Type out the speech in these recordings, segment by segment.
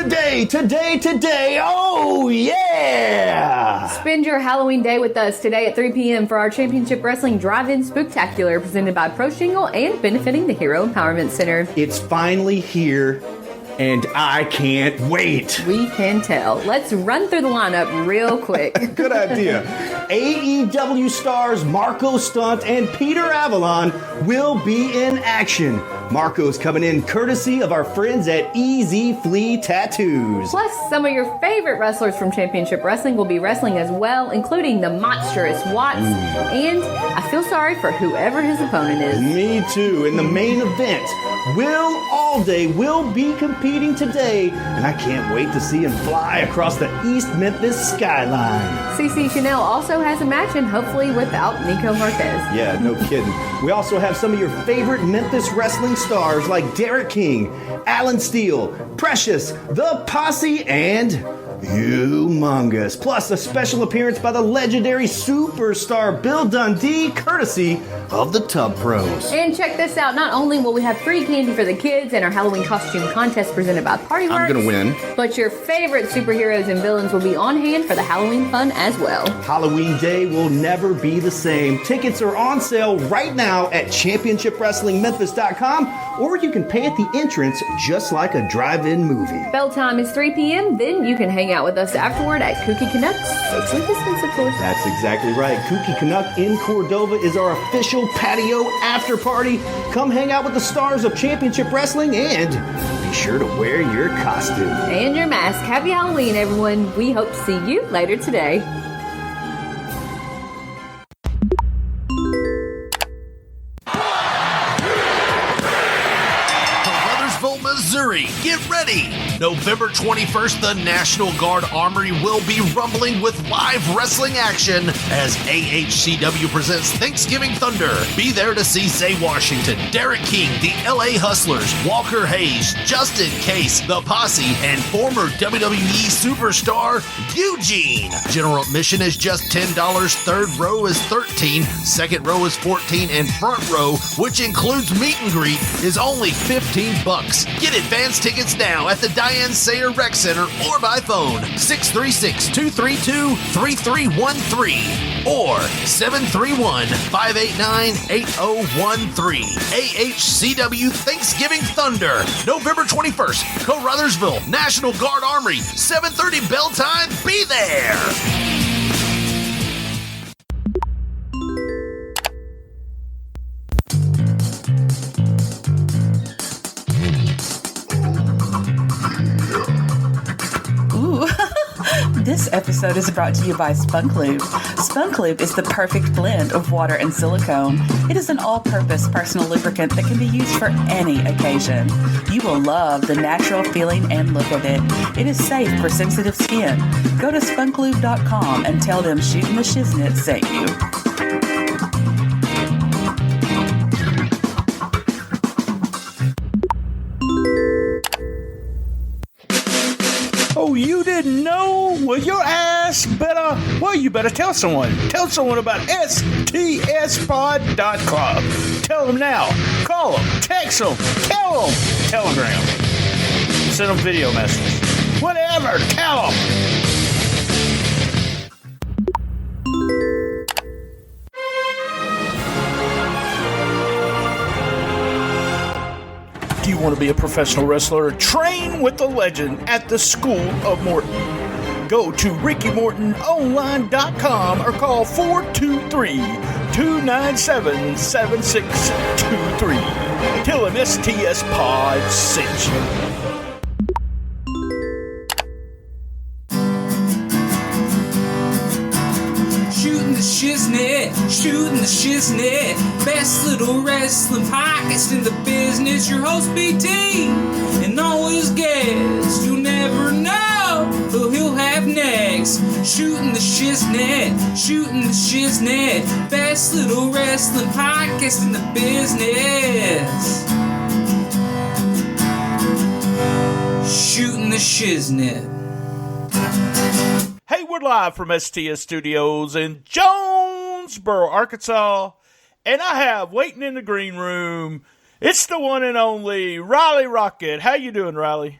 Today, oh yeah! Spend your Halloween day with us today at 3 p.m. for our Championship Wrestling Drive-In Spooktacular presented by Pro Shingle and benefiting the Hero Empowerment Center. It's finally here, and I can't wait. We can tell. Let's run through the lineup real quick. Good idea. AEW stars Marco Stunt and Peter Avalon will be in action. Marco's coming in courtesy of our friends at Easy Flea Tattoos. Plus, some of your favorite wrestlers from Championship Wrestling will be wrestling as well, including the monstrous Watts. And I feel sorry for whoever his opponent is. Me too. In the main event, Will Allday will be competing today, and I can't wait to see him fly across the East Memphis skyline. CC Chanel also has a match, and hopefully without Nico Marquez. Yeah, no kidding. We also have some of your favorite Memphis wrestling stars like Derek King, Alan Steele, Precious, The Posse, and Humongous. Plus a special appearance by the legendary superstar Bill Dundee, courtesy of the Tub Pros. And check this out. Not only will we have free candy for the kids and our Halloween costume contest presented by Party Works, I'm gonna win. But your favorite superheroes and villains will be on hand for the Halloween fun as well. Halloween Day will never be the same. Tickets are on sale right now at ChampionshipWrestlingMemphis.com, or you can pay at the entrance just like a drive-in movie. Bell time is 3 p.m. Then you can hang out with us afterward at Kooky Canucks. Socially distanced, of course. That's exactly right. Kooky Canuck in Cordova is our official patio after party. Come hang out with the stars of Championship Wrestling and be sure to wear your costume. And your mask. Happy Halloween, everyone. We hope to see you later today. Missouri, get ready! November 21st, the National Guard Armory will be rumbling with live wrestling action as AHCW presents Thanksgiving Thunder. Be there to see Zay Washington, Derek King, the LA Hustlers, Walker Hayes, Justin Case, The Posse, and former WWE superstar Eugene. General admission is just $10, third row is $13, second row is $14, and front row, which includes meet and greet, is only $15. Get advance tickets now at the Diane Sayer Rec Center or by phone 636-232-3313 or 731-589-8013. AHCW Thanksgiving Thunder, November 21st, Caruthersville, National Guard Armory, 7:30 bell time. Be there! This episode is brought to you by Spunk Lube. Spunk Lube is the perfect blend of water and silicone. It is an all-purpose personal lubricant that can be used for any occasion. You will love the natural feeling and look of it. It is safe for sensitive skin. Go to spunklube.com and tell them Shootin The Shiznit sent you. Oh, you didn't know? Well, your ass better, you better tell someone. Tell someone about STSPod.club. Tell them now. Call them. Text them. Tell them. Telegram. Send them video messages. Whatever. Tell them. Do you want to be a professional wrestler or train with the legend at the School of Morton? Go to RickyMortonOnline.com or call 423-297-7623. Tell him STSPod sent you. Shootin the Shiznit, Shootin the Shiznit, best little wrestling podcast in the business. Your host BT, and all his guests. You'll never know who he'll have next. Shootin the Shiznit, Shootin the Shiznit, best little wrestling podcast in the business. Shootin the Shiznit. Hey, we're live from STS Studios in Jonesboro, Arkansas, and I have waiting in the green room, it's the one and only Rylee Rockett. How you doing, Rylee?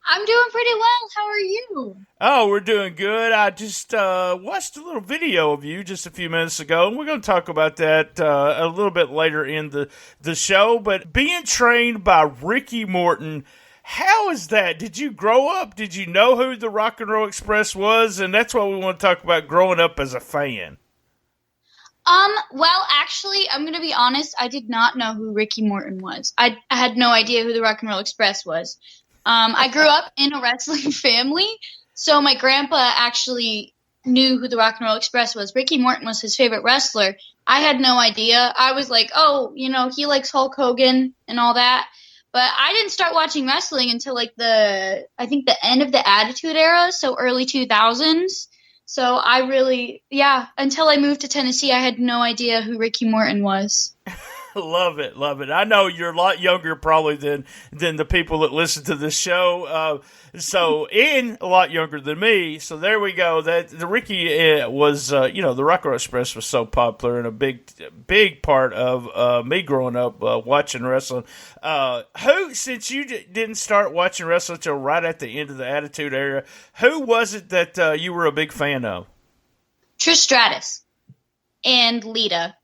I'm doing pretty well. How are you? Oh, we're doing good. I just watched a little video of you just a few minutes ago, and we're going to talk about that a little bit later in the show. But being trained by Ricky Morton, how is that? Did you grow up? Did you know who the Rock and Roll Express was? And that's what we want to talk about, growing up as a fan. Well, actually, I'm going to be honest. I did not know who Ricky Morton was. I had no idea who the Rock and Roll Express was. I grew up in a wrestling family, so my grandpa actually knew who the Rock and Roll Express was. Ricky Morton was his favorite wrestler. I had no idea. I was like, oh, he likes Hulk Hogan and all that. But I didn't start watching wrestling until like the end of the Attitude Era, so early 2000s. So until I moved to Tennessee, I had no idea who Ricky Morton was. Love it. I know you're a lot younger probably than the people that listen to this show. A lot younger than me. So there we go. That the Ricky was, the Rock and Roll Express was so popular and a big part of me growing up watching wrestling. Since you didn't start watching wrestling until right at the end of the Attitude Era, who was it that you were a big fan of? Trish Stratus and Lita.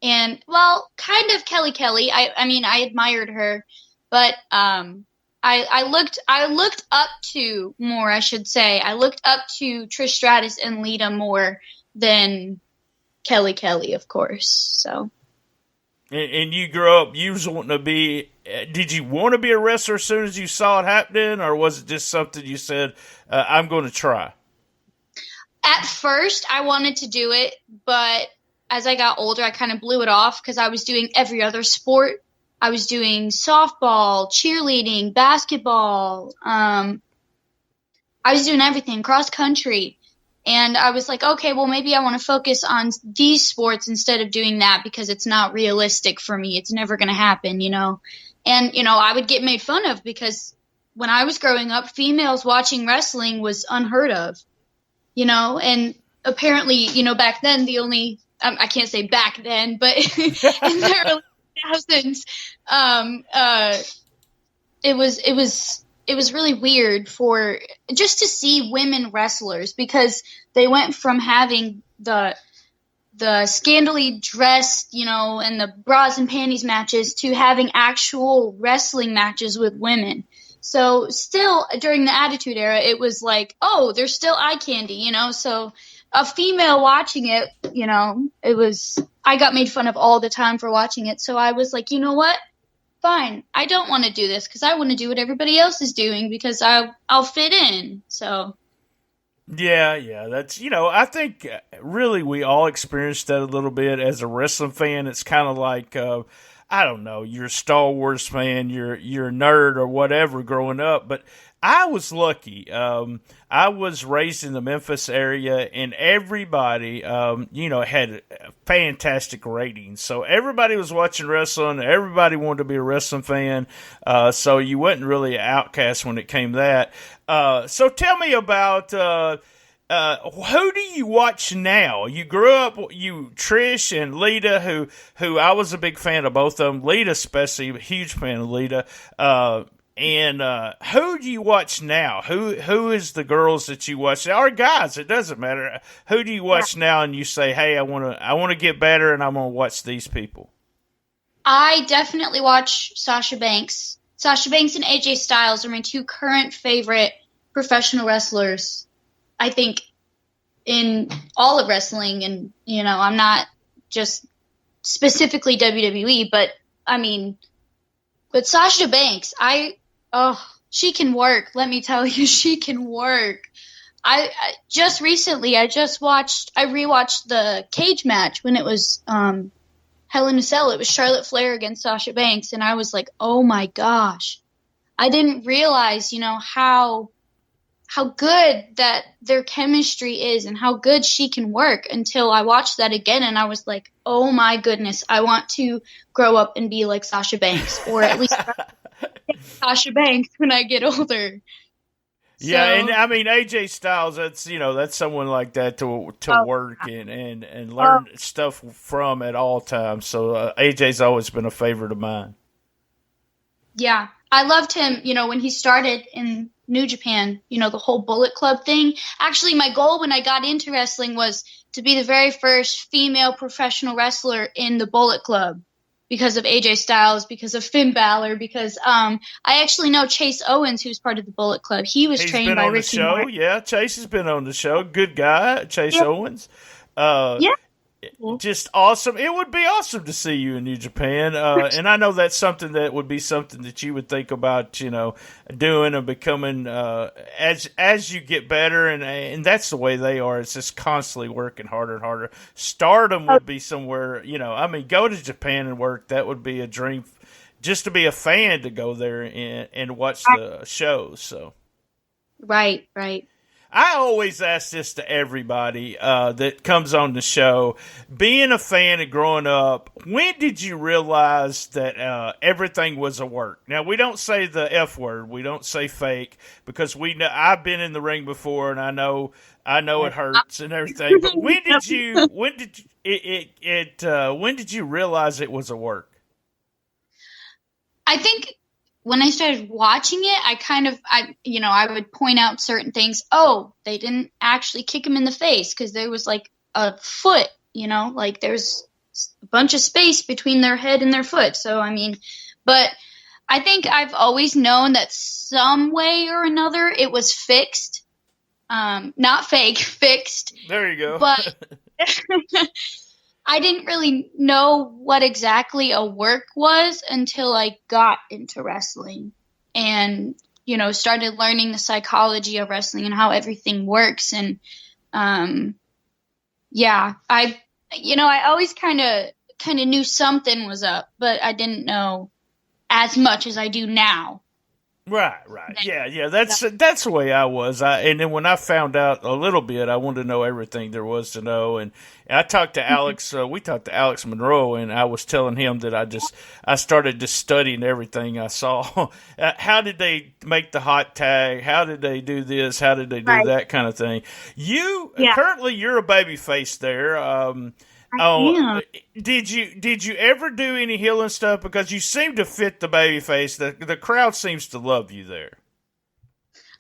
And, well, kind of Kelly. I admired her, but I looked up to more, I should say. I looked up to Trish Stratus and Lita more than Kelly, of course. So. And you grew up, you was wanting to be, did you want to be a wrestler as soon as you saw it happening, or was it just something you said, I'm going to try? At first, I wanted to do it, but as I got older, I kind of blew it off because I was doing every other sport. I was doing softball, cheerleading, basketball. I was doing everything, cross country. And I was like, okay, well, maybe I want to focus on these sports instead of doing that because it's not realistic for me. It's never going to happen, And, I would get made fun of because when I was growing up, females watching wrestling was unheard of, and apparently, back then the only I can't say back then, but in the early 2000s, it was really weird for just to see women wrestlers because they went from having the scantily dressed, and the bras and panties matches to having actual wrestling matches with women. So still during the Attitude Era, it was like, oh, there's still eye candy, so a female watching it, I got made fun of all the time for watching it. So I was like, you know what? Fine. I don't want to do this because I want to do what everybody else is doing because I'll fit in. So. Yeah. That's, I think really we all experienced that a little bit as a wrestling fan. It's kind of like, I don't know, you're a Star Wars fan, you're a nerd or whatever growing up, but I was lucky. I was raised in the Memphis area, and everybody, had fantastic ratings. So everybody was watching wrestling. Everybody wanted to be a wrestling fan. So you wasn't really an outcast when it came to that. So tell me about who do you watch now? You grew up, Trish and Lita, who I was a big fan of both of them. Lita especially, a huge fan of Lita. And who do you watch now? Who is the girls that you watch, or guys? It doesn't matter. Who do you watch now? And you say, "Hey, I want to get better, and I'm going to watch these people." I definitely watch Sasha Banks. Sasha Banks and AJ Styles are my two current favorite professional wrestlers. I think in all of wrestling, and I'm not just specifically WWE, but Sasha Banks, she can work. Let me tell you, she can work. I just recently, I rewatched the cage match when it was Hell in a Cell. It was Charlotte Flair against Sasha Banks, and I was like, oh my gosh. I didn't realize, how good that their chemistry is and how good she can work until I watched that again, and I was like, oh my goodness, I want to grow up and be like Sasha Banks, or at least Sasha Banks when I get older. Yeah, and AJ Styles, that's someone like that to work and learn stuff from at all times. So AJ's always been a favorite of mine. Yeah, I loved him, when he started in New Japan, the whole Bullet Club thing. Actually, my goal when I got into wrestling was to be the very first female professional wrestler in the Bullet Club because of AJ Styles, because of Finn Balor, because I actually know Chase Owens, who's part of the Bullet Club. He's trained by Ricky Morton. Yeah, Chase has been on the show. Good guy, Chase Owens. Yeah. Just awesome. It would be awesome to see you in New Japan. And I know that's something that would be something that you would think about, doing and becoming as you get better. And that's the way they are. It's just constantly working harder and harder. Stardom would be somewhere, go to Japan and work. That would be a dream just to be a fan to go there and watch the shows. So. Right. I always ask this to everybody that comes on the show. Being a fan and growing up, when did you realize that everything was a work? Now, we don't say the F word. We don't say fake because we know I've been in the ring before and I know it hurts and everything. But when did you realize it was a work? I think when I started watching it, I would point out certain things. Oh, they didn't actually kick him in the face because there was like a foot, like there's a bunch of space between their head and their foot. So, but I think I've always known that some way or another it was fixed. Not fake, fixed. There you go. But I didn't really know what exactly a work was until I got into wrestling and, started learning the psychology of wrestling and how everything works. And, I always kind of knew something was up, but I didn't know as much as I do now. Right. Yeah. That's the way I was. And then when I found out a little bit, I wanted to know everything there was to know. And I talked to Alex. We talked to Alex Monroe, and I was telling him that I started just studying everything I saw. How did they make the hot tag? How did they do this? How did they do that kind of thing? Currently you're a babyface there. Did you ever do any healing stuff? Because you seem to fit the babyface. The crowd seems to love you there.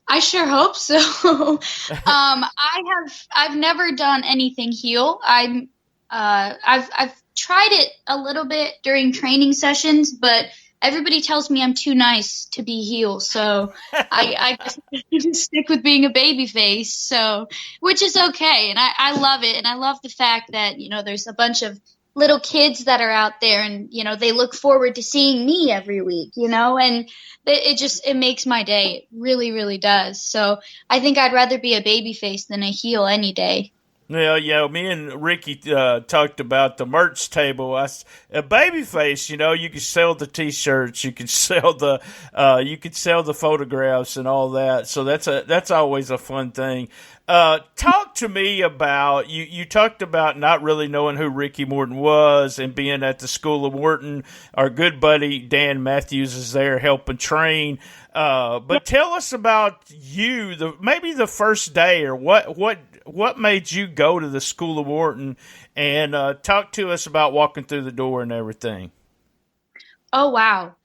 I sure hope so. I've never done anything heel. I've tried it a little bit during training sessions, but everybody tells me I'm too nice to be heel, so I just stick with being a baby face, so which is okay, and I love it, and I love the fact that there's a bunch of little kids that are out there, and they look forward to seeing me every week, and it makes my day. It really, really does. So I think I'd rather be a baby face than a heel any day. Yeah, me and Ricky talked about the merch table. A babyface, you can sell the T-shirts, you can sell the photographs and all that. So that's always a fun thing. Talk to me about you talked about not really knowing who Ricky Morton was and being at the School of Morton. Our good buddy Dan Matthews is there helping train. But tell us about you, maybe the first day, or what made you go to the School of Morton, and talk to us about walking through the door and everything. Oh, wow.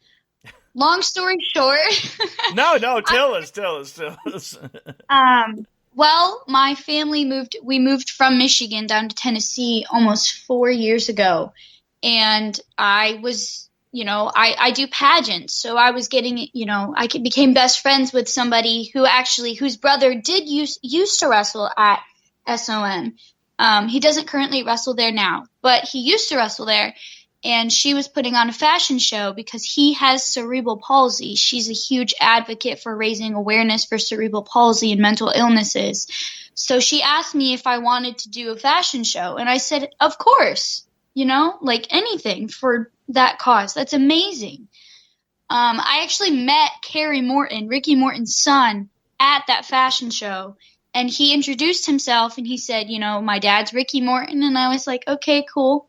Long story short. No, tell us. Well, my family moved from Michigan down to Tennessee almost 4 years ago. And I was, I do pageants. So I was getting, I became best friends with somebody whose brother used to wrestle at SOM. He doesn't currently wrestle there now, but he used to wrestle there. And she was putting on a fashion show because he has cerebral palsy. She's a huge advocate for raising awareness for cerebral palsy and mental illnesses. So she asked me if I wanted to do a fashion show. And I said, of course, like anything for that cause. That's amazing. I actually met Kerry Morton, Ricky Morton's son, at that fashion show. And he introduced himself and he said, my dad's Ricky Morton. And I was like, okay, cool.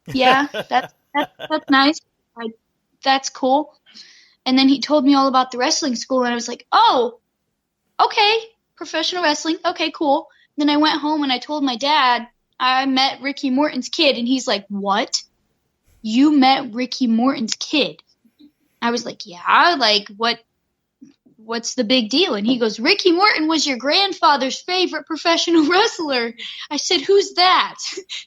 Yeah, that's nice. That's cool. And then he told me all about the wrestling school, and I was like, oh, okay, professional wrestling. Okay, cool. Then I went home and I told my dad I met Ricky Morton's kid, and he's like, what? You met Ricky Morton's kid? I was like, yeah, like what's the big deal? And he goes, Ricky Morton was your grandfather's favorite professional wrestler. I said, who's that?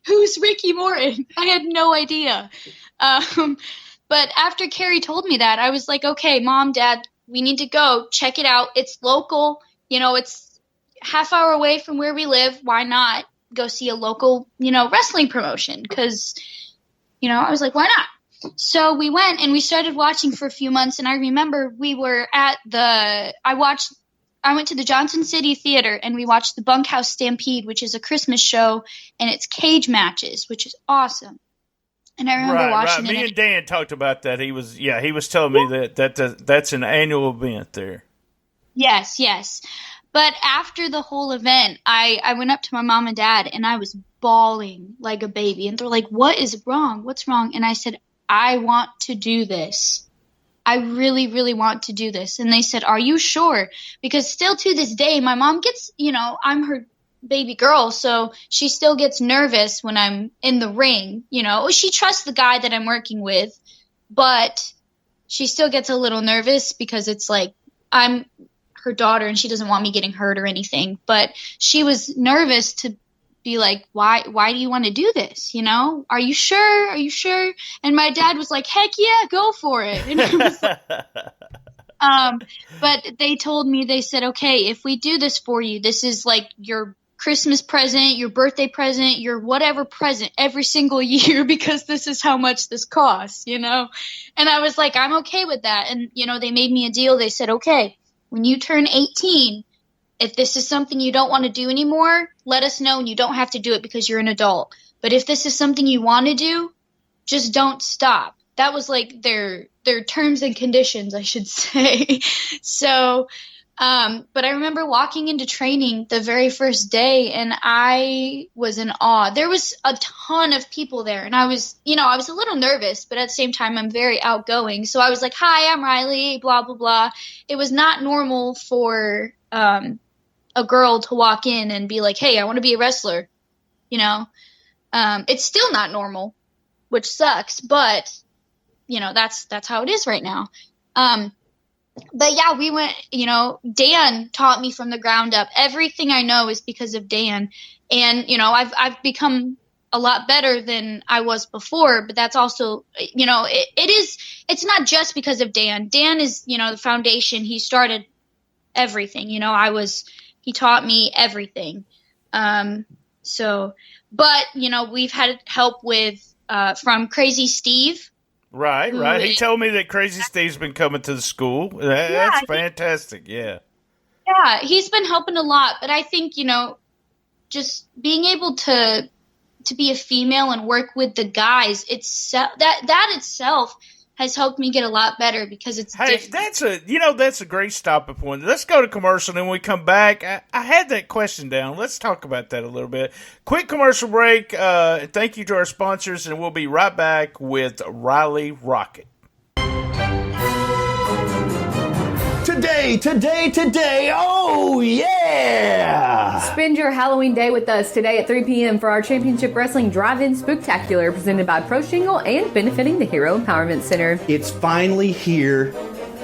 Who's Ricky Morton? I had no idea. But after Carrie told me that, I was like, okay, Mom, Dad, we need to go check it out. It's local. You know, it's half hour away from where we live. Why not go see a local, wrestling promotion? Because, I was like, why not? So we went and we started watching for a few months. And I remember we were at I went to the Johnson City Theater and we watched the Bunkhouse Stampede, which is a Christmas show, and it's cage matches, which is awesome. And I remember watching it. Me and Dan talked about that. He was telling me that's an annual event there. Yes. But after the whole event, I went up to my mom and dad and I was bawling like a baby. And they're like, what is wrong? What's wrong? And I said, I want to do this. I really, really want to do this. And they said, are you sure? Because still to this day, my mom gets, I'm her baby girl, so she still gets nervous when I'm in the ring. She trusts the guy that I'm working with, but she still gets a little nervous because it's like I'm her daughter and she doesn't want me getting hurt or anything. But she was nervous to be like, why do you want to do this? Are you sure? Are you sure? And my dad was like, heck yeah, go for it. And I was like, but they told me, they said, okay, if we do this for you, this is like your Christmas present, your birthday present, your whatever present every single year, because this is how much this costs, And I was like, I'm okay with that. And, they made me a deal. They said, okay, when you turn 18, if this is something you don't want to do anymore, let us know and you don't have to do it because you're an adult. But if this is something you want to do, just don't stop. That was like their terms and conditions, I should say. So, but I remember walking into training the very first day and I was in awe. There was a ton of people there and I was a little nervous, but at the same time, I'm very outgoing. So I was like, hi, I'm Rylee, blah, blah, blah. It was not normal for, a girl to walk in and be like, hey, I want to be a wrestler. It's still not normal, which sucks, but that's how it is right now. But yeah, we went, Dan taught me from the ground up. Everything I know is because of Dan. And, I've become a lot better than I was before, but that's also, it's not just because of Dan. Dan is, the foundation. He started everything, he taught me everything. But, we've had help with, from Crazy Steve. Right. He told me that Crazy Steve's been coming to the school. That's fantastic. Yeah. Yeah, he's been helping a lot, but I think, just being able to be a female and work with the guys, that itself has helped me get a lot better because it's different. That's a great stopping point. Let's go to commercial, and then when we come back, I had that question down. Let's talk about that a little bit. Quick commercial break. Thank you to our sponsors, and we'll be right back with Rylee Rockett. Today, oh yeah! Spend your Halloween day with us today at 3 p.m. for our Championship Wrestling Drive-In Spooktacular presented by Pro Shingle and benefiting the Hero Empowerment Center. It's finally here,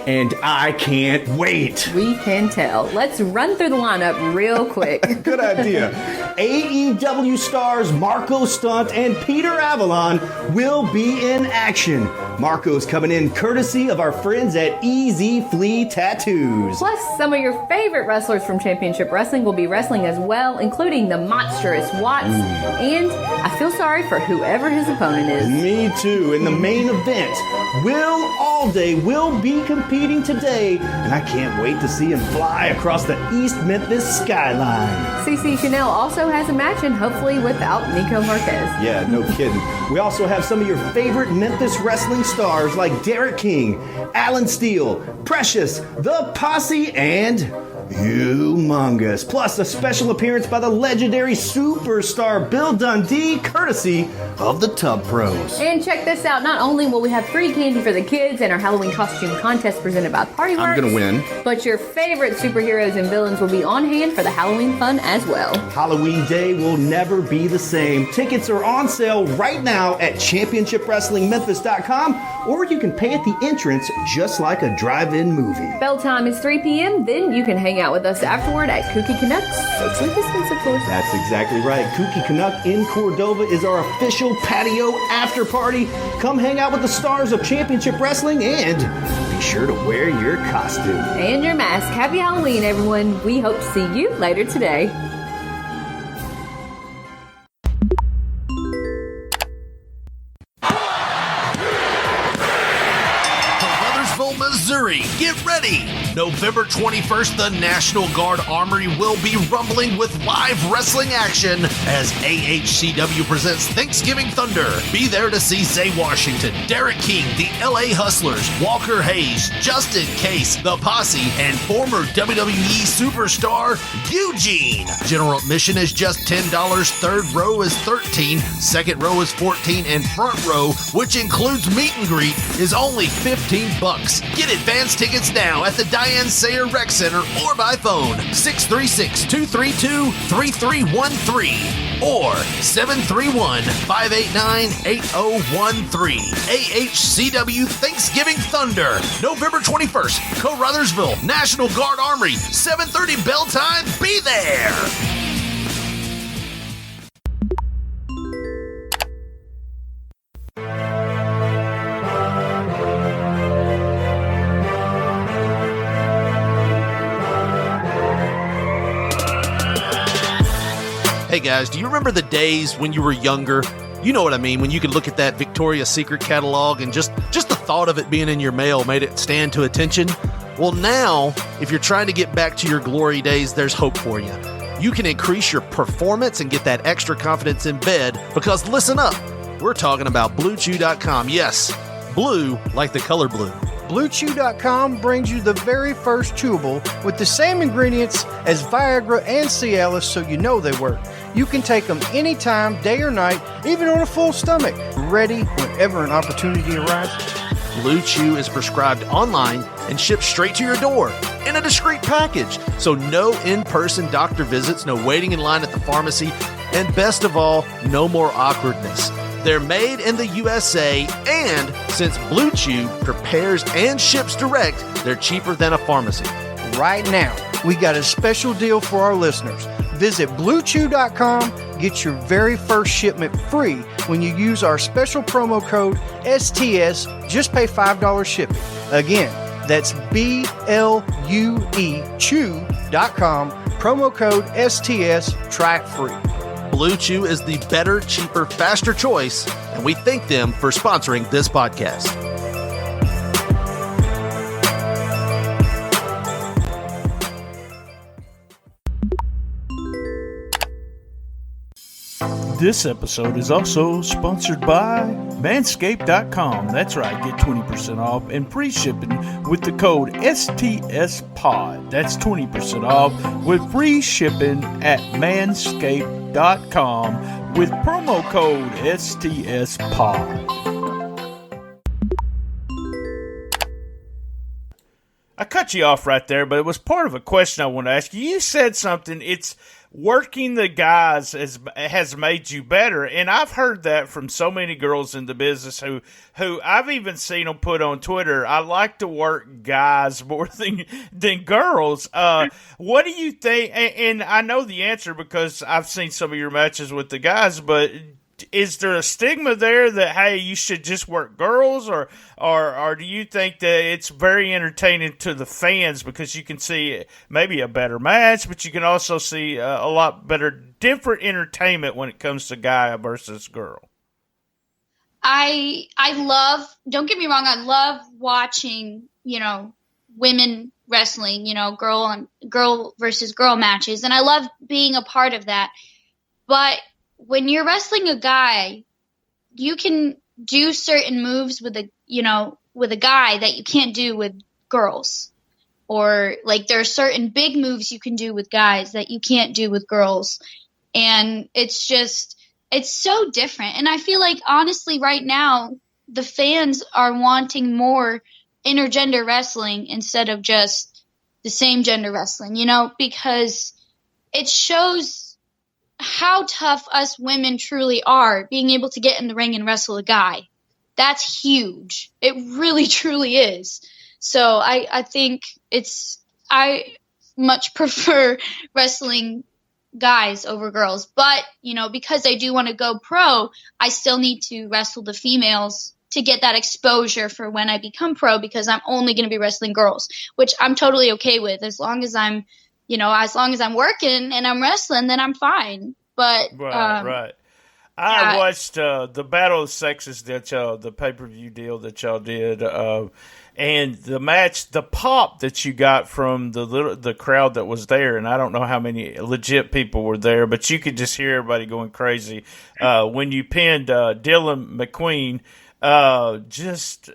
and I can't wait. We can tell. Let's run through the lineup real quick. Good idea. AEW stars Marco Stunt and Peter Avalon will be in action. Marco's coming in courtesy of our friends at Easy Flea Tattoos. Plus, some of your favorite wrestlers from Championship Wrestling will be wrestling as well, including the monstrous Watts. And I feel sorry for whoever his opponent is. Me too. In the main event, Will Allday will be competing today, and I can't wait to see him fly across the East Memphis skyline. CC Chanel also has a match, and hopefully without Nico Marquez. Yeah, no kidding. We also have some of your favorite Memphis wrestling stars like Derek King, Alan Steele, Precious, The Posse, and humongous. Plus, a special appearance by the legendary superstar Bill Dundee, courtesy of the Tub Pros. And check this out. Not only will we have free candy for the kids and our Halloween costume contest presented by Party Works, I'm gonna win. But your favorite superheroes and villains will be on hand for the Halloween fun as well. Halloween Day will never be the same. Tickets are on sale right now at ChampionshipWrestlingMemphis.com, or you can pay at the entrance just like a drive-in movie. Bell time is 3 p.m. Then you can hang out with us afterward at Kooky Canucks. Socially distanced, of course. That's exactly right. Kooky Canuck in Cordova is our official patio after party. Come hang out with the stars of Championship Wrestling and be sure to wear your costume. And your mask. Happy Halloween, everyone. We hope to see you later today. Missouri, get ready! November 21st, the National Guard Armory will be rumbling with live wrestling action as AHCW presents Thanksgiving Thunder. Be there to see Zay Washington, Derek King, the LA Hustlers, Walker Hayes, Justin Case, The Posse, and former WWE superstar Eugene. General admission is just $10, third row is $13, second row is $14, and front row, which includes meet and greet, is only $15. Get advance tickets now at the Diane Sayer Rec Center or by phone 636-232-3313 or 731-589-8013. AHCW Thanksgiving Thunder, November 21st, Caruthersville, National Guard Armory, 7:30 bell time. Be there! Hey guys, do you remember the days when you were younger? You know what I mean, when you could look at that Victoria's Secret catalog and just the thought of it being in your mail made it stand to attention? Well, now, if you're trying to get back to your glory days, there's hope for you. You can increase your performance and get that extra confidence in bed because listen up, we're talking about BlueChew.com. Yes, blue like the color blue. BlueChew.com brings you the very first chewable with the same ingredients as Viagra and Cialis, so you know they work. You can take them anytime, day or night, even on a full stomach, ready whenever an opportunity arises. Blue Chew is prescribed online and shipped straight to your door in a discreet package. So no in-person doctor visits, no waiting in line at the pharmacy, and best of all, no more awkwardness. They're made in the USA, and since Blue Chew prepares and ships direct, they're cheaper than a pharmacy. Right now, we got a special deal for our listeners. Visit BlueChew.com, get your very first shipment free when you use our special promo code STS, just pay $5 shipping. Again, that's BLUE Chew.com, promo code STS, try it free. Blue Chew is the better, cheaper, faster choice, and we thank them for sponsoring this podcast. This episode is also sponsored by Manscaped.com. That's right, get 20% off and free shipping with the code STSPod. That's 20% off with free shipping at Manscaped.com with promo code STSPod. I cut you off right there, but it was part of a question I want to ask you. You said something, it's working the guys has made you better, and I've heard that from so many girls in the business who I've even seen them put on Twitter, I like to work guys more than girls. What do you think? And I know the answer because I've seen some of your matches with the guys, but is there a stigma there that, hey, you should just work girls, or do you think that it's very entertaining to the fans because you can see maybe a better match, but you can also see a lot better, different entertainment when it comes to guy versus girl? I love, don't get me wrong, I love watching, women wrestling, girl versus girl matches, and I love being a part of that. But when you're wrestling a guy, you can do certain moves with a guy that you can't do with girls. or like there are certain big moves you can do with guys that you can't do with girls. And it's so different. And I feel like honestly right now, the fans are wanting more intergender wrestling instead of just the same gender wrestling, you know, because it shows how tough us women truly are, being able to get in the ring and wrestle a guy. That's huge. It really, truly is. So I think I much prefer wrestling guys over girls. But, you know, because I do want to go pro, I still need to wrestle the females to get that exposure for when I become pro, because I'm only going to be wrestling girls, which I'm totally okay with. As long as I'm working and I'm wrestling, then I'm fine. But right. I watched the Battle of the Sexes the pay-per-view deal that y'all did, and the match, the pop that you got from the crowd that was there, and I don't know how many legit people were there, but you could just hear everybody going crazy when you pinned Dylan McQueen. Just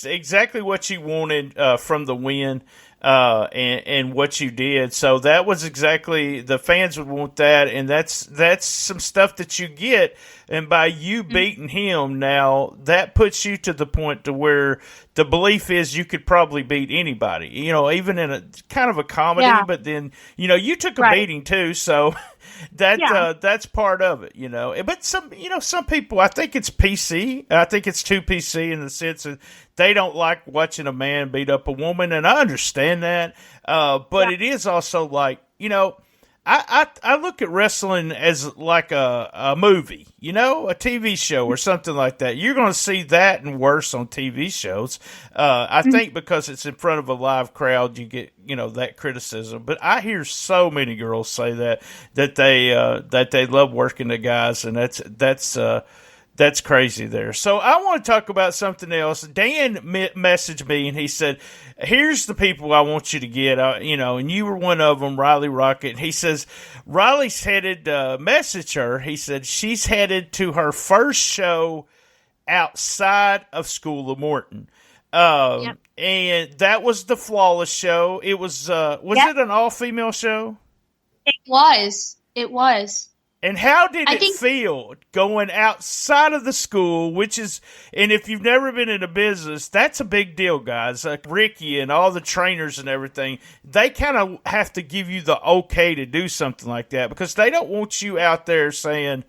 exactly what you wanted from the win. And what you did. So that was exactly, the fans would want that, and that's some stuff that you get. And by you beating him now, that puts you to the point to where the belief is you could probably beat anybody, you know, even in a kind of a comedy, but then, you know, you took a beating too. So that's part of it, you know. But some people, I think it's PC. I think it's too PC in the sense that they don't like watching a man beat up a woman, and I understand that. But it is also like, you know, I look at wrestling as like a movie, you know, a TV show or something like that. You're going to see that and worse on TV shows. I think because it's in front of a live crowd, you get, you know, that criticism. But I hear so many girls say that they love working the guys, and that's crazy there. So I want to talk about something else. Dan messaged me, and he said, here's the people I want you to get, you know, and you were one of them, Rylee Rockett. He says, Riley's headed, message her. He said she's headed to her first show outside of School of Morton. And that was the Flawless show. It was it an all-female show? It was. And how did it feel going outside of the school, which is, and if you've never been in a business, that's a big deal, guys. Like Ricky and all the trainers and everything, they kind of have to give you the okay to do something like that, because they don't want you out there saying,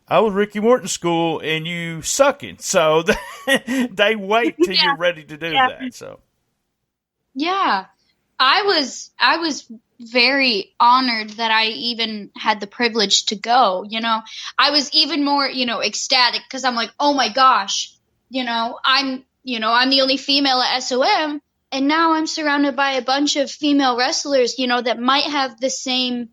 I was Ricky Morton school and you sucking. So they wait till you're ready to do that. So, yeah, I was very honored that I even had the privilege to go. You know, I was even more, you know, ecstatic, because I'm like, oh my gosh, I'm the only female at SOM, and now I'm surrounded by a bunch of female wrestlers, you know, that might have the same,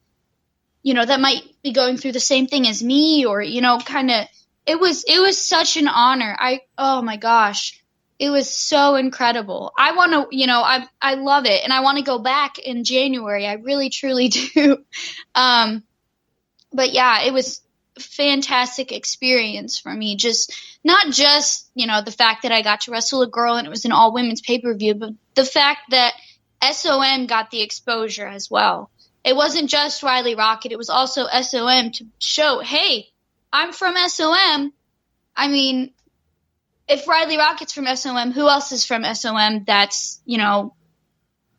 you know, that might be going through the same thing as me, or, you know, kind of, it was such an honor. Oh my gosh. It was so incredible. I want to, you know, I love it, and I want to go back in January. I really, truly do. But yeah, it was a fantastic experience for me. Not just, you know, the fact that I got to wrestle a girl and it was an all women's pay-per-view, but the fact that SOM got the exposure as well. It wasn't just Rylee Rockett. It was also SOM to show, hey, I'm from SOM. I mean, if Rylee Rockett's from SOM, who else is from SOM that's, you know,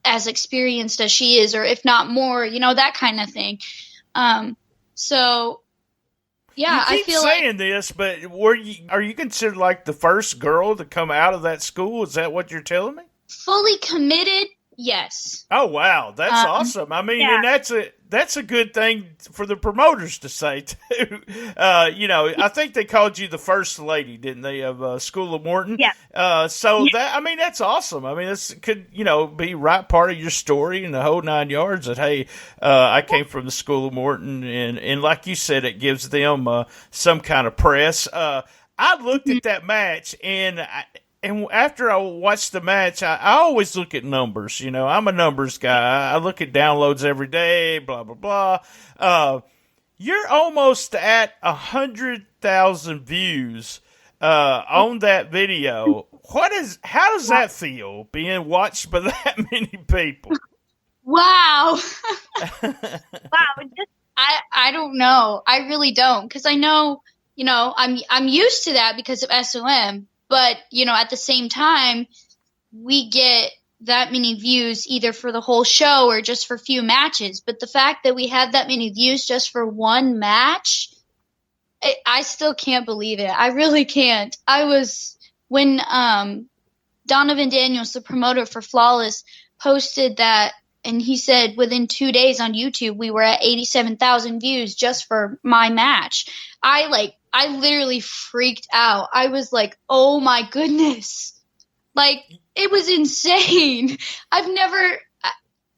as experienced as she is, or if not more, you know, that kind of thing. So, yeah, I feel saying like this, but are you considered like the first girl to come out of that school? Is that what you're telling me? Fully committed, yes. Oh wow, that's awesome. I mean, and that's a good thing for the promoters to say too. You know, I think they called you the first lady, didn't they, of School of Morton? Yeah. That's awesome. I mean, this could, you know, be right part of your story and the whole 9 yards. That hey, I came from the School of Morton, and like you said, it gives them some kind of press. I looked at that match, and after I watch the match, I always look at numbers. You know, I'm a numbers guy. I look at downloads every day, blah, blah, blah. You're almost at 100,000 views on that video. How does that feel, being watched by that many people? Wow. I don't know. I really don't, because I know, I'm used to that because of SOM, but at the same time, we get that many views either for the whole show or just for a few matches. But the fact that we had that many views just for one match, I still can't believe it. I really can't. When Donovan Daniels, the promoter for Flawless, posted that, and he said within 2 days on YouTube, we were at 87,000 views just for my match. I literally freaked out. I was like, oh my goodness. It was insane. I've never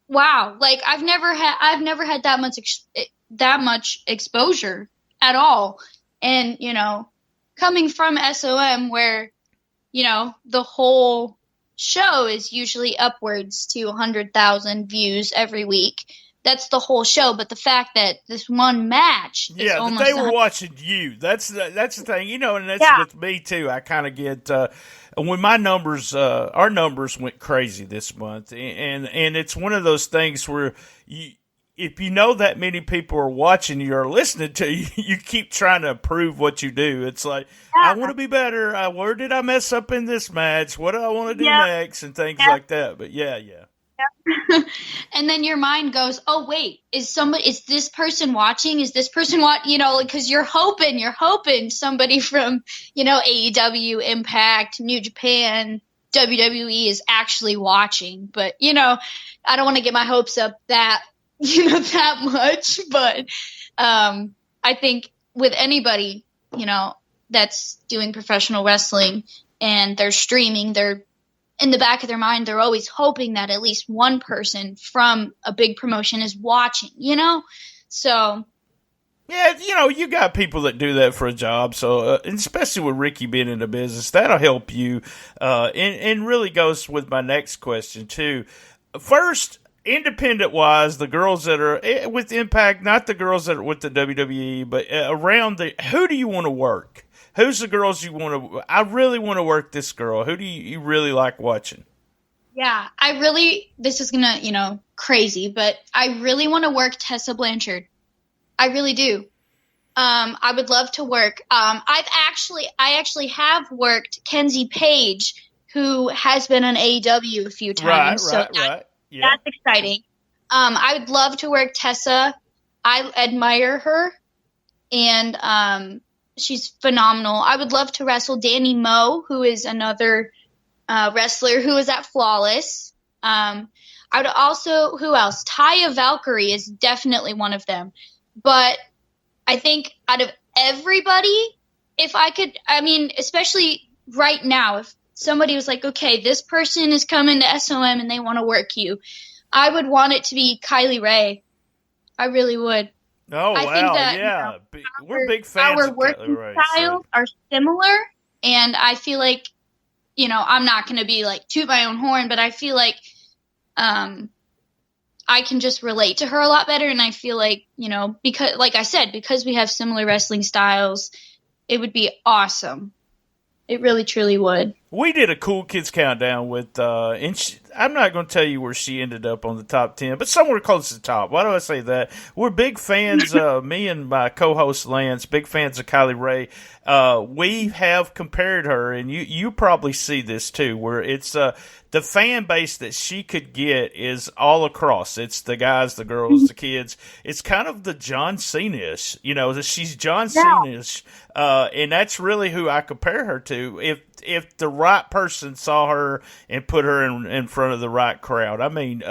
had that much exposure at all. And, coming from SOM where, the whole show is usually upwards to 100,000 views every week. That's the whole show. But the fact that this one match is almost they were watching you. That's the thing, and that's with me too. I kind of get when my numbers, our numbers went crazy this month, and it's one of those things where if you know that many people are watching you or listening to you, you keep trying to improve what you do. It's like, I want to be better. Where did I mess up in this match? What do I want to do next? And things like that. But yeah. And then your mind goes, oh, wait, is this person watching? Is this person because you're hoping somebody from, AEW, Impact, New Japan, WWE is actually watching. But, I don't want to get my hopes up that much. But I think with anybody, that's doing professional wrestling and they're streaming, they're in the back of their mind, they're always hoping that at least one person from a big promotion is watching, So. Yeah, you got people that do that for a job. So, and especially with Ricky being in the business, that'll help you. And really goes with my next question too. First, independent-wise, the girls that are with Impact, not the girls that are with the WWE, but around who do you want to work? Who's the girls you want to? I really want to work this girl. Who do you really like watching? Yeah, this is gonna, crazy, but I really want to work TessaBlancard. I really do. I would love to work. I actually have worked Kenzie Page, who has been on AEW a few times. Right. Yeah. That's exciting. I would love to work Tessa. I admire her, and she's phenomenal. I would love to wrestle Danny Moe, who is another wrestler who is at Flawless. I would also, who else? Taya Valkyrie is definitely one of them. But I think out of everybody, if I could, especially right now, if somebody was like, okay, this person is coming to SOM and they want to work you, I would want it to be Kylie Rae. I really would. Oh, I think that, we're big fans our of working Kylie Rae, styles are similar, and I feel like, I'm not going to be like toot my own horn, but I feel like I can just relate to her a lot better, and I feel like, because, like I said, because we have similar wrestling styles, it would be awesome. It really, truly would. We did a Cool Kids Countdown with, I'm not going to tell you where she ended up on the top 10, but somewhere close to the top. Why do I say that? We're big fans, me and my co-host Lance, big fans of Kylie Rae. We have compared her, and you probably see this too, where it's the fan base that she could get is all across. It's the guys, the girls, the kids. It's kind of the John Cena-ish. She's John Cena-ish, and that's really who I compare her to. If the right person saw her and put her in front of the right crowd. Everyone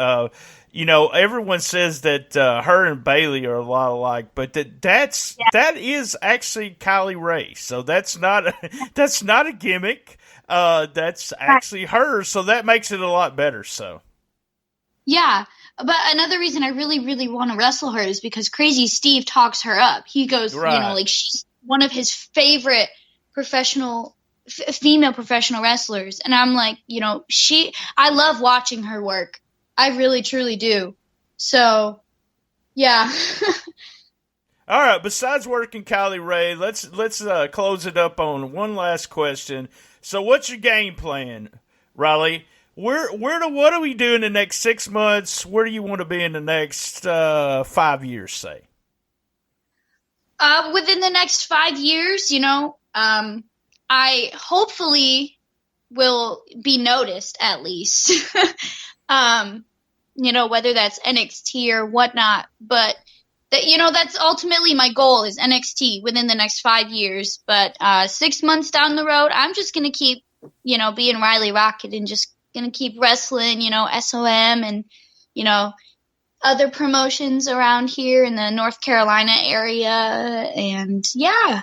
says that her and Bailey are a lot alike, but that is actually Kylie Rae. So that's not a gimmick. That's actually her. So that makes it a lot better. So. Yeah. But another reason I really, really want to wrestle her is because Crazy Steve talks her up. He goes, she's one of his favorite female professional wrestlers. And I'm like, I love watching her work. I really, truly do. So, yeah. All right. Besides working Kylie Rae, let's close it up on one last question. So, what's your game plan, Rylee? What do we do in the next 6 months? Where do you want to be in the next 5 years, say? Within the next 5 years, I hopefully will be noticed at least. Whether that's NXT or whatnot, but that's ultimately my goal is NXT within the next 5 years. But 6 months down the road, I'm just going to keep, being Rylee Rockett and just going to keep wrestling, SOM and, other promotions around here in the North Carolina area. And yeah,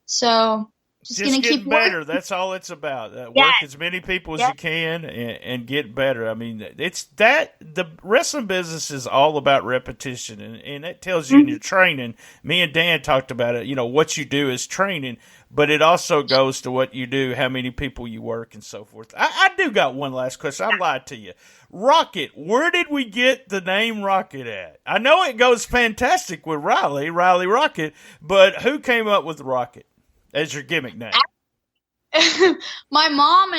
so just going to keep better. working. That's all it's about. Work as many people as you can and get better. I mean, the wrestling business is all about repetition, and that tells you in your training. Me and Dan talked about it. What you do is training, but it also goes to what you do, how many people you work, and so forth. I do got one last question. I lied to you. Rockett, where did we get the name Rockett at? I know it goes fantastic with Rylee Rockett, but who came up with Rockett as your gimmick name? My mom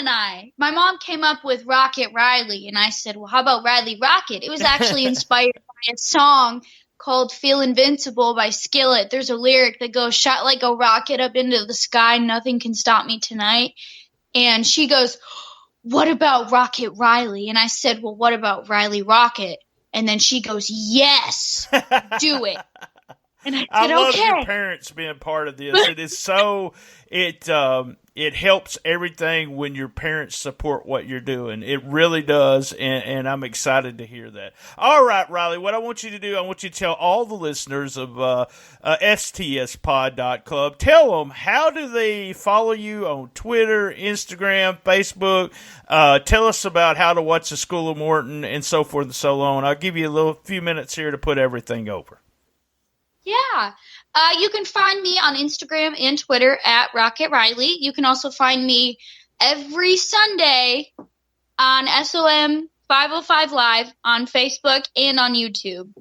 came up with Rockett Rylee, and I said, well, how about Rylee Rockett? It was actually inspired by a song called Feel Invincible by Skillet. There's a lyric that goes, shot like a rocket up into the sky, nothing can stop me tonight. And she goes, what about Rockett Rylee? And I said, well, what about Rylee Rockett? And then she goes, yes, do it. And I said, I love okay. your parents being part of this. It is so it helps everything when your parents support what you're doing. It really does, and I'm excited to hear that. All right, Rylee, what I want you to do, I want you to tell all the listeners of STSPod.club, tell them how do they follow you on Twitter, Instagram, Facebook. Tell us about how to watch the School of Morton and so forth and so on. I'll give you a few minutes here to put everything over. Yeah. You can find me on Instagram and Twitter at Rockett Rylee. You can also find me every Sunday on SOM 505 Live on Facebook and on YouTube.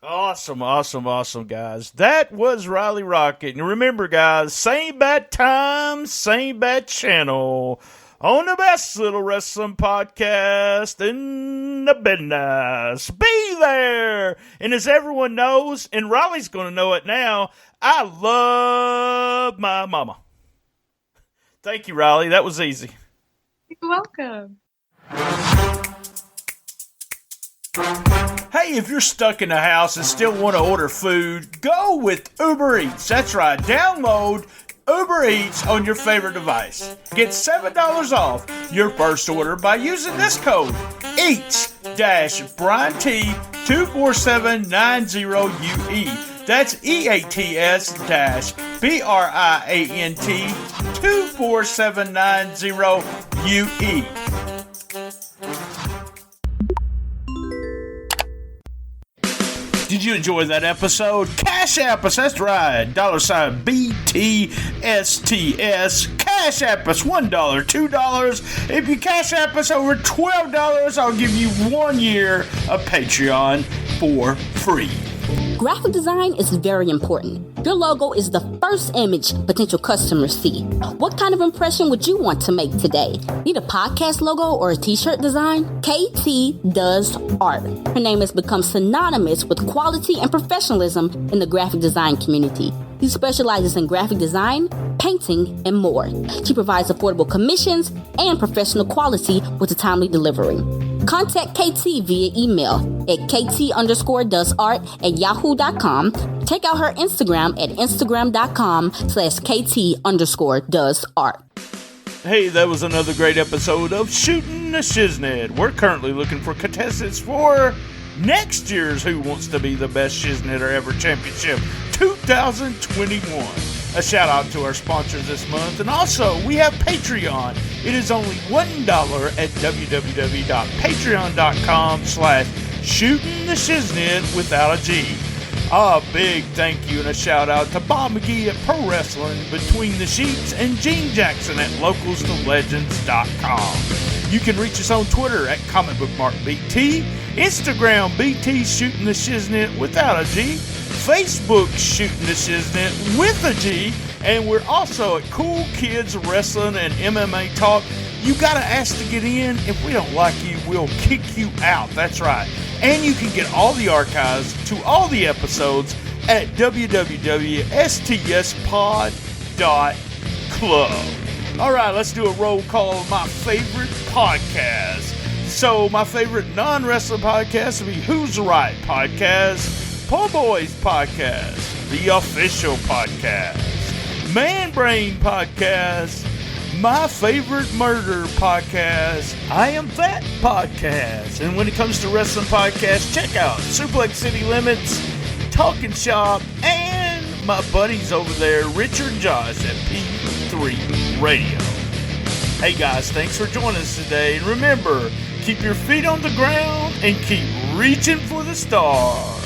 Awesome, guys. That was Rylee Rockett. And remember, guys, same bad time, same bad channel. On the best little wrestling podcast in the business. Be there! And as everyone knows, and Rylee's going to know it now, I love my mama. Thank you, Rylee. That was easy. You're welcome. Hey, if you're stuck in the house and still want to order food, go with Uber Eats. That's right. Download Uber Eats on your favorite device. Get $7 off your first order by using this code EATS-BRIANT24790UE. That's EATS-BRIANT24790UE. Did you enjoy that episode? Cash App us, that's right. $BTSTS. Cash App us $1, $2. If you Cash App us over $12, I'll give you 1 year of Patreon for free. Graphic design is very important. Your logo is the first image potential customers see. What kind of impression would you want to make today? Need a podcast logo or a t-shirt design? KT does art. Her name has become synonymous with quality and professionalism in the graphic design community. She specializes in graphic design, painting, and more. She provides affordable commissions and professional quality with a timely delivery. Contact KT via email at kt_doesart@yahoo.com. Check out her Instagram at instagram.com/kt_doesart. Hey, that was another great episode of Shootin The Shiznit. We're currently looking for contestants for next year's Who Wants to Be the Best Shiznitter Ever Championship 2021. A shout out to our sponsors this month, and also we have Patreon. It is only $1 at www.patreon.com/shootintheshiznit without a G. A big thank you and a shout out to Bob McGee at Pro Wrestling Between the Sheets and Gene Jackson at localstolegends.com. You can reach us on Twitter at comicbookmarkbt. Instagram, BT Shootin The Shiznit without a G. Facebook, Shootin The Shiznit with a G. And we're also at Cool Kids Wrestling and MMA Talk. You gotta ask to get in. If we don't like you, we'll kick you out. That's right. And you can get all the archives to all the episodes at www.stspod.club. All right, let's do a roll call of my favorite podcast. So my favorite non-wrestling podcast would be Who's Right Podcast, Po Boys Podcast, The Official Podcast, Man Brain Podcast, my favorite murder podcast, I Am Fat Podcast. And when it comes to wrestling podcasts, check out Suplex City Limits, Talking Shop, and my buddies over there, Richard and Josh at P3 Radio. Hey guys, thanks for joining us today. And remember, keep your feet on the ground and keep reaching for the stars.